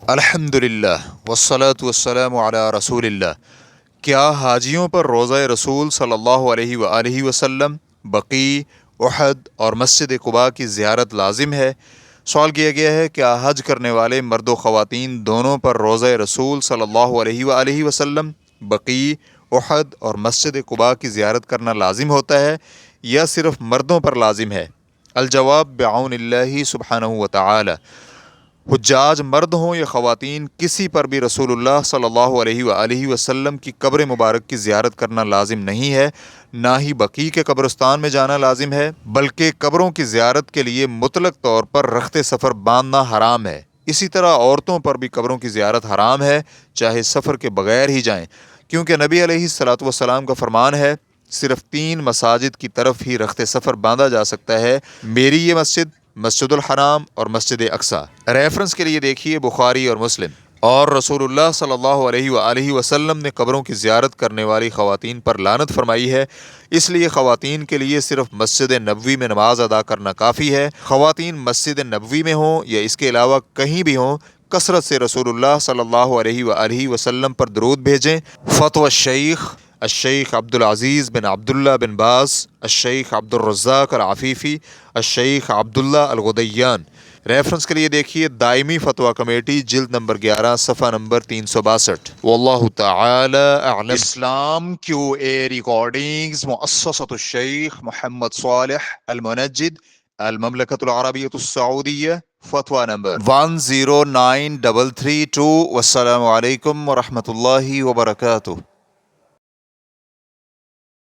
الحمدللہ والصلاة والسلام علی رسول اللہ۔ کیا حاجیوں پر روضہ رسول صلی اللہ علیہ وآلہ وسلم، بقیع، احد اور مسجد قباء کی زیارت لازم ہے؟ سوال کیا گیا ہے کیا حج کرنے والے مرد و خواتین دونوں پر روضہ رسول صلی اللہ علیہ وآلہ وسلم، بقیع، احد اور مسجد قباء کی زیارت کرنا لازم ہوتا ہے یا صرف مردوں پر لازم ہے؟ الجواب بعون اللہ سبحانہ وتعالی۔ حجاج مرد ہوں یا خواتین، کسی پر بھی رسول اللہ صلی اللہ علیہ وآلہ وسلم کی قبر مبارک کی زیارت کرنا لازم نہیں ہے، نہ ہی بقیع کے قبرستان میں جانا لازم ہے، بلکہ قبروں کی زیارت کے لیے مطلق طور پر رخت سفر باندھنا حرام ہے۔ اسی طرح عورتوں پر بھی قبروں کی زیارت حرام ہے، چاہے سفر کے بغیر ہی جائیں، کیونکہ نبی علیہ الصلوۃ والسلام کا فرمان ہے صرف 3 مساجد کی طرف ہی رخت سفر باندھا جا سکتا ہے، میری یہ مسجد، مسجد الحرام اور مسجد اقصی۔ ریفرنس کے لیے دیکھیے بخاری اور مسلم۔ اور رسول اللہ صلی اللہ علیہ وآلہ وسلم نے قبروں کی زیارت کرنے والی خواتین پر لعنت فرمائی ہے، اس لیے خواتین کے لیے صرف مسجد نبوی میں نماز ادا کرنا کافی ہے۔ خواتین مسجد نبوی میں ہوں یا اس کے علاوہ کہیں بھی ہوں، کثرت سے رسول اللہ صلی اللہ علیہ وآلہ وسلم پر درود بھیجیں۔ فتوی الشیخ عبدالعزیز بن عبداللہ بن باز، الشیخ عبدالرزاق العفیفی، الشیخ عبداللہ الغدیان۔ ریفرنس کے لیے دیکھیے دائمی فتویٰ کمیٹی، جلد نمبر 11، صفحہ نمبر 362۔ واللہ تعالی اعلم۔ اسلام کیو اے ریکارڈنگز، مؤسسۃ الشیخ محمد صالح المنجد، المملکۃ العربیۃ السعودیہ، فتویٰ نمبر 1093332۔ والسلام علیکم ورحمۃ اللہ وبرکاتہ۔